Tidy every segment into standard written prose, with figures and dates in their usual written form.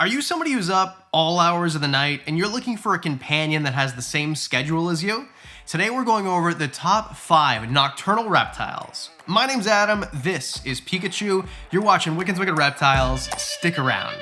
Are you somebody who's up all hours of the night and you're looking for a companion that has the same schedule as you? Today we're going over the top 5 nocturnal reptiles. My name's Adam, this is Pikachu, you're watching Wickens Wicked Reptiles, stick around.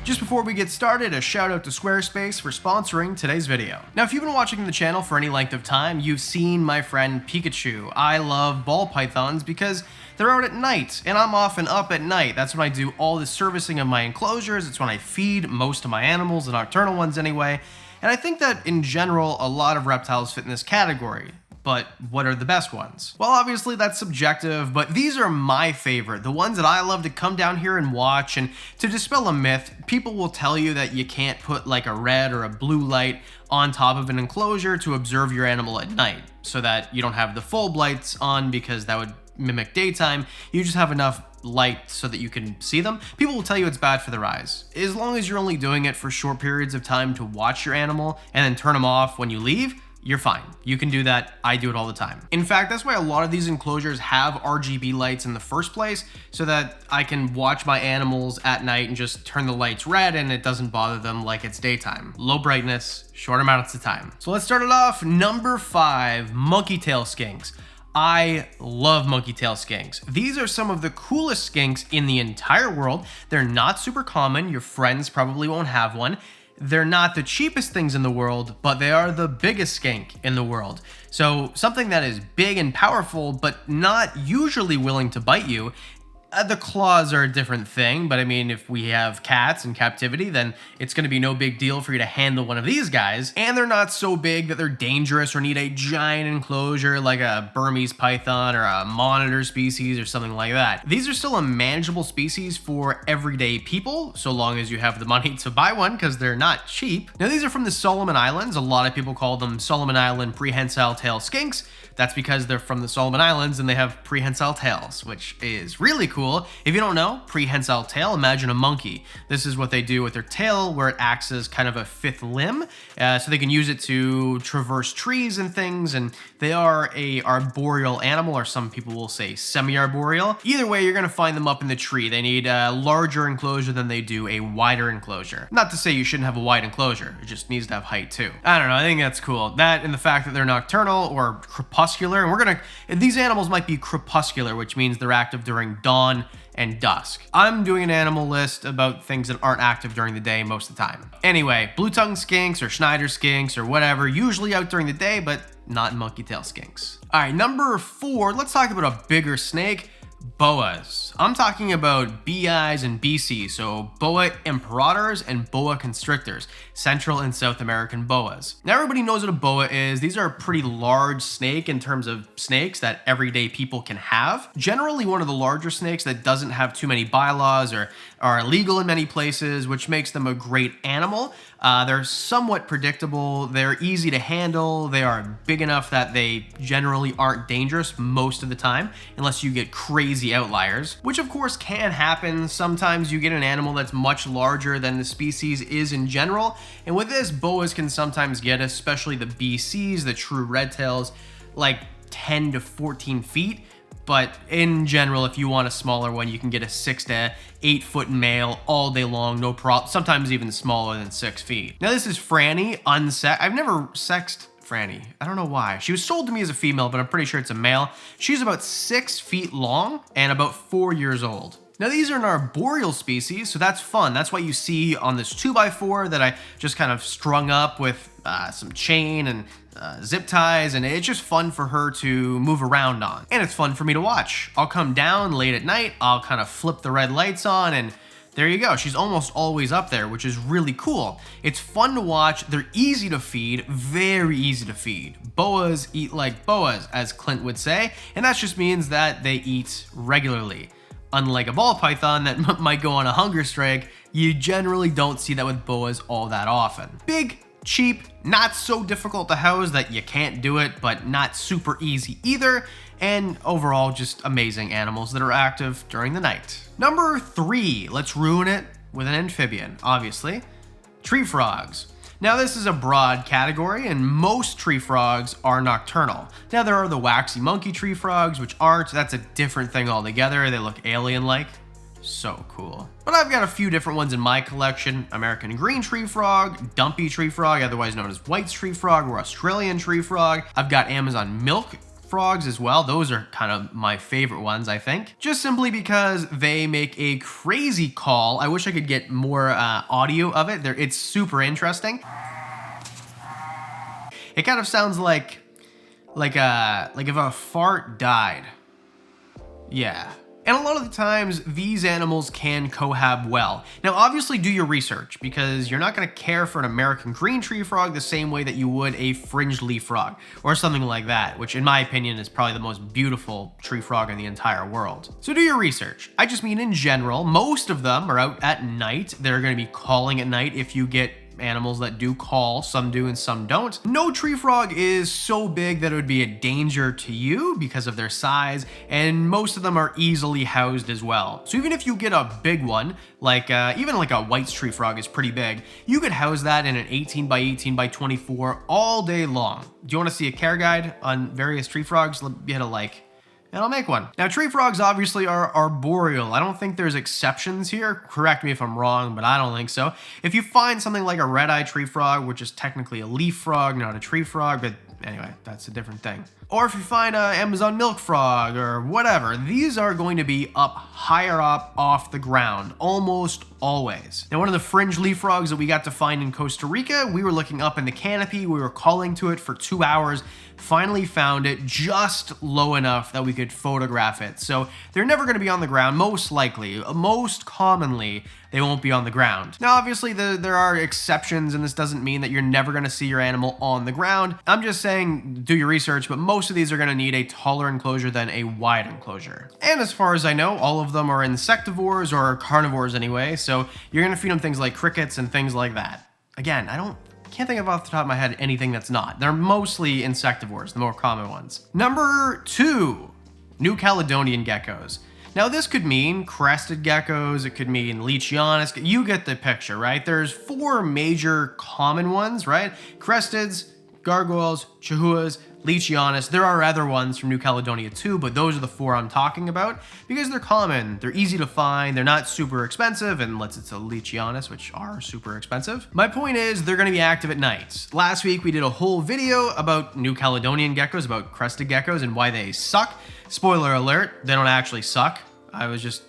Just before we get started, a shout out to Squarespace for sponsoring today's video. Now, if you've been watching the channel for any length of time, you've seen my friend Pikachu. I love ball pythons because they're out at night, and I'm often up at night. That's when I do all the servicing of my enclosures. It's when I feed most of my animals, the nocturnal ones anyway. And I think that in general, a lot of reptiles fit in this category. But what are the best ones? Well, obviously that's subjective, but these are my favorite, the ones that I love to come down here and watch. And to dispel a myth, people will tell you that you can't put like a red or a blue light on top of an enclosure to observe your animal at night, so that you don't have the full lights on because that would mimic daytime. You just have enough light so that you can see them. People will tell you it's bad for their eyes. As long as you're only doing it for short periods of time to watch your animal and then turn them off when you leave, you're fine. You can do that. I do it all the time. In fact, that's why a lot of these enclosures have RGB lights in the first place, so that I can watch my animals at night and just turn the lights red and it doesn't bother them like it's daytime. Low brightness, short amounts of time. So let's start it off. Number 5, Monkeytail Skinks. I love Monkeytail Skinks. These are some of the coolest skinks in the entire world. They're not super common. Your friends probably won't have one. They're not the cheapest things in the world, but they are the biggest skink in the world. So something that is big and powerful, but not usually willing to bite you. The claws are a different thing, but I mean, if we have cats in captivity, then it's going to be no big deal for you to handle one of these guys. And they're not so big that they're dangerous or need a giant enclosure like a Burmese python or a monitor species or something like that. These are still a manageable species for everyday people, so long as you have the money to buy one, because they're not cheap. Now, these are from the Solomon Islands. A lot of people call them Solomon Island prehensile tail skinks. That's because they're from the Solomon Islands and they have prehensile tails, which is really cool. If you don't know, prehensile tail, imagine a monkey. This is what they do with their tail, where it acts as kind of a fifth limb, so they can use it to traverse trees and things, and they are a arboreal animal, or some people will say semi-arboreal. Either way, you're gonna find them up in the tree. They need a larger enclosure than they do a wider enclosure. Not to say you shouldn't have a wide enclosure, it just needs to have height too. I don't know, I think that's cool. That and the fact that they're nocturnal or crepuscular, and these animals might be crepuscular, which means they're active during dawn and dusk. I'm doing an animal list about things that aren't active during the day most of the time. Anyway, blue-tongue skinks or Schneider skinks or whatever, usually out during the day, but not monkeytail skinks. All right, number 4, let's talk about a bigger snake. Boas. I'm talking about BIs and BCs, so boa imperators and boa constrictors, Central and South American boas. Now, everybody knows what a boa is. These are a pretty large snake in terms of snakes that everyday people can have. Generally one of the larger snakes that doesn't have too many bylaws or are illegal in many places, which makes them a great animal. They're somewhat predictable, they're easy to handle, they are big enough that they generally aren't dangerous most of the time, unless you get crazy outliers, which of course can happen. Sometimes you get an animal that's much larger than the species is in general, and with this, boas can sometimes get, especially the BCs, the true red tails, like 10 to 14 feet. But in general, if you want a smaller one, you can get a 6 to 8 foot male all day long, no problem. Sometimes even smaller than 6 feet. Now this is Franny, unsexed. I've never sexed Franny. I don't know why. She was sold to me as a female, but I'm pretty sure it's a male. She's about 6 feet long and about 4 years old. Now these are an arboreal species, so that's fun. That's why you see on this 2x4 that I just kind of strung up with some chain and zip ties, and it's just fun for her to move around on. And it's fun for me to watch. I'll come down late at night, I'll kind of flip the red lights on, and there you go. She's almost always up there, which is really cool. It's fun to watch. They're easy to feed, very easy to feed. Boas eat like boas, as Clint would say, and that just means that they eat regularly. Unlike a ball python that might go on a hunger strike, you generally don't see that with boas all that often. Big, cheap, not so difficult to house that you can't do it, but not super easy either, and overall just amazing animals that are active during the night. Number 3, let's ruin it with an amphibian, obviously. Tree frogs. Now this is a broad category, and most tree frogs are nocturnal. Now there are the waxy monkey tree frogs, which aren't. That's a different thing altogether. They look alien-like. So cool. But I've got a few different ones in my collection. American green tree frog, dumpy tree frog, otherwise known as White's tree frog or Australian tree frog. I've got Amazon milk frogs as well. Those are kind of my favorite ones, I think. Just simply because they make a crazy call. I wish I could get more audio of it. It's super interesting. It kind of sounds like if a fart died. Yeah. And a lot of the times, these animals can cohab well. Now, obviously do your research, because you're not gonna care for an American green tree frog the same way that you would a fringed leaf frog, or something like that, which in my opinion is probably the most beautiful tree frog in the entire world. So do your research. I just mean in general, most of them are out at night. They're gonna be calling at night if you get animals that do call. Some do and some don't. No tree frog is so big that it would be a danger to you because of their size, and most of them are easily housed as well. So even if you get a big one, like even like a White's tree frog is pretty big, you could house that in an 18 by 18 by 24 all day long. Do you want to see a care guide on various tree frogs? Hit a like, and I'll make one. Now, tree frogs obviously are arboreal. I don't think there's exceptions here. Correct me if I'm wrong, but I don't think so. If you find something like a red-eye tree frog, which is technically a leaf frog, not a tree frog, but anyway, that's a different thing. Or if you find a Amazon milk frog or whatever, these are going to be up higher up off the ground, almost always. Now, one of the fringe leaf frogs that we got to find in Costa Rica, we were looking up in the canopy, we were calling to it for 2 hours, finally found it just low enough that we could photograph it. So they're never going to be on the ground, most likely. Most commonly, they won't be on the ground. Now, obviously, there are exceptions, and this doesn't mean that you're never going to see your animal on the ground. I'm just saying, do your research, but most of these are going to need a taller enclosure than a wide enclosure. And as far as I know, all of them are insectivores or carnivores anyway, so you're going to feed them things like crickets and things like that. Again, can't think of off the top of my head anything that's not. They're mostly insectivores, the more common ones. Number 2, New Caledonian geckos. Now this could mean crested geckos, it could mean Leachianus, you get the picture, right? There's 4 major common ones, right? Cresteds, gargoyles, chahuas, Leachianus. There are other ones from New Caledonia too, but those are the 4 I'm talking about because they're common, they're easy to find, they're not super expensive, unless it's a Leachianus, which are super expensive. My point is, they're gonna be active at night. Last week, we did a whole video about New Caledonian geckos, about crested geckos and why they suck. Spoiler alert, they don't actually suck. I was just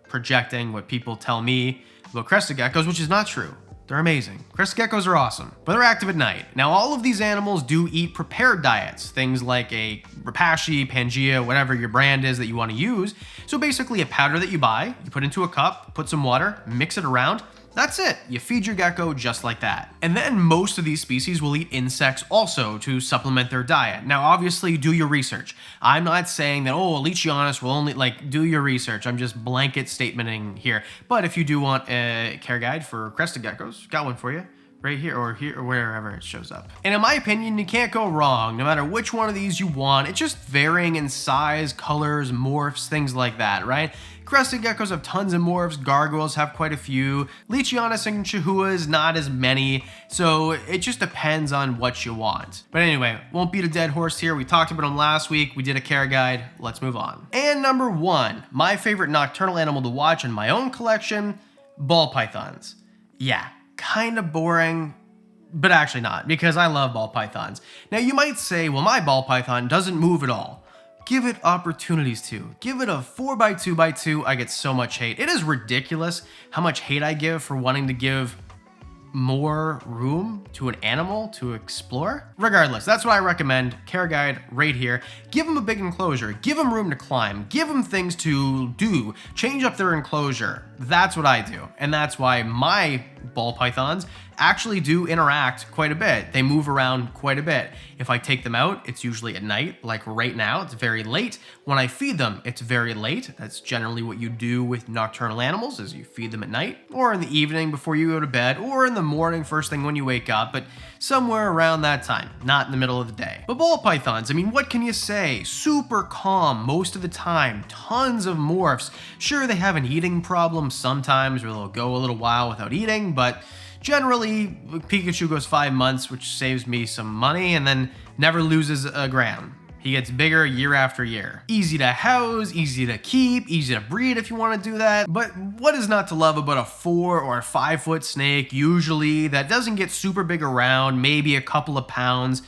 projecting what people tell me about crested geckos, which is not true. They're amazing. Crested geckos are awesome, but they're active at night. Now, all of these animals do eat prepared diets, things like a Repashy, Pangea, whatever your brand is that you want to use. So basically a powder that you buy, you put into a cup, put some water, mix it around. That's it. You feed your gecko just like that. And then most of these species will eat insects also to supplement their diet. Now, obviously, do your research. I'm not saying that, oh, Leachianus will only, do your research. I'm just blanket statementing here. But if you do want a care guide for crested geckos, got one for you. Right here or wherever it shows up. And in my opinion, you can't go wrong no matter which one of these you want. It's just varying in size, colors, morphs, things like that, right? Crested geckos have tons of morphs, gargoyles have quite a few, Leachianus and chahuas not as many, so it just depends on what you want. But anyway, won't beat a dead horse here. We talked about them last week, we did a care guide, let's move on. And number 1, my favorite nocturnal animal to watch in my own collection, ball pythons. Yeah. Kind of boring, but actually not, because I love ball pythons. Now you might say, well, my ball python doesn't move at all. Give it opportunities to. Give it a 4x2x2. I get so much hate. It is ridiculous how much hate I give for wanting to give more room to an animal to explore. Regardless, that's what I recommend. Care guide right here. Give them a big enclosure. Give them room to climb. Give them things to do. Change up their enclosure. That's what I do. And that's why my ball pythons actually do interact quite a bit. They move around quite a bit. If I take them out, it's usually at night, like right now, it's very late. When I feed them, it's very late. That's generally what you do with nocturnal animals, is you feed them at night, or in the evening before you go to bed, or in the morning first thing when you wake up, but somewhere around that time, not in the middle of the day. But ball pythons, I mean, what can you say? Super calm most of the time, tons of morphs. Sure, they have an eating problem sometimes where they'll go a little while without eating, but generally Pikachu goes 5 months, which saves me some money, and then never loses a gram. He gets bigger year after year. Easy to house, easy to keep, easy to breed if you want to do that. But what is not to love about a 4 or 5 foot snake, usually, that doesn't get super big around, maybe a couple of pounds?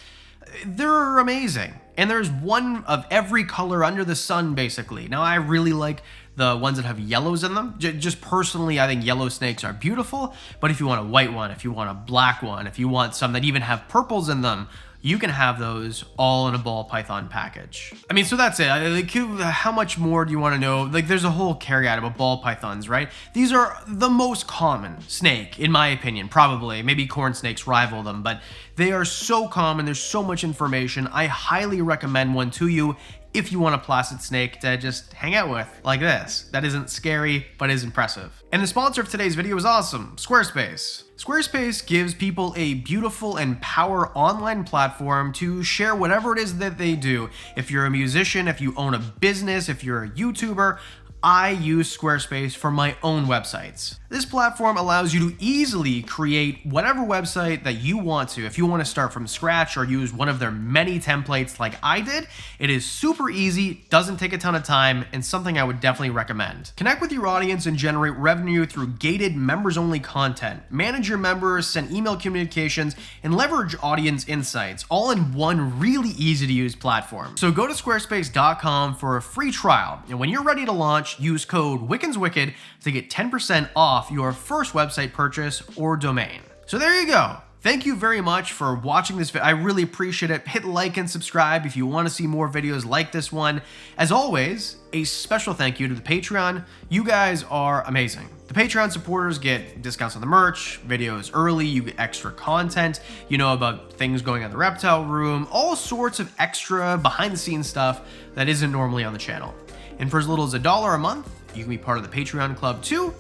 They're amazing. And there's one of every color under the sun, basically. Now, I really like the ones that have yellows in them. Just personally, I think yellow snakes are beautiful. But if you want a white one, if you want a black one, if you want some that even have purples in them, you can have those all in a ball python package. I mean, so that's it. Like, how much more do you want to know? Like, there's a whole caveat about ball pythons, right? These are the most common snake, in my opinion, probably. Maybe corn snakes rival them, but they are so common. There's so much information. I highly recommend one to you if you want a placid snake to just hang out with, like this. That isn't scary, but is impressive. And the sponsor of today's video is awesome, Squarespace. Squarespace gives people a beautiful and power online platform to share whatever it is that they do. If you're a musician, if you own a business, if you're a YouTuber, I use Squarespace for my own websites. This platform allows you to easily create whatever website that you want to. If you want to start from scratch or use one of their many templates like I did, it is super easy, doesn't take a ton of time, and something I would definitely recommend. Connect with your audience and generate revenue through gated members-only content. Manage your members, send email communications, and leverage audience insights, all in one really easy-to-use platform. So go to squarespace.com for a free trial, and when you're ready to launch, use code WickensWicked to get 10% off your first website purchase or domain. So there you go. Thank you very much for watching this video. I really appreciate it. Hit like and subscribe if you want to see more videos like this one. As always, a special thank you to the Patreon. You guys are amazing. The Patreon supporters get discounts on the merch, videos early, you get extra content, you know about things going on in the reptile room, all sorts of extra behind the scenes stuff that isn't normally on the channel. And for as little as $1 a month, you can be part of the Patreon club too.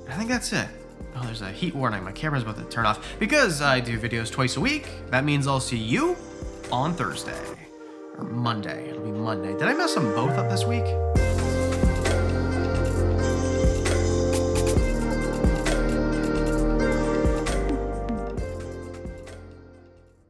I think that's it. Oh, there's a heat warning. My camera's about to turn off. Because I do videos twice a week, that means I'll see you on Thursday. Or Monday. It'll be Monday. Did I mess them both up this week?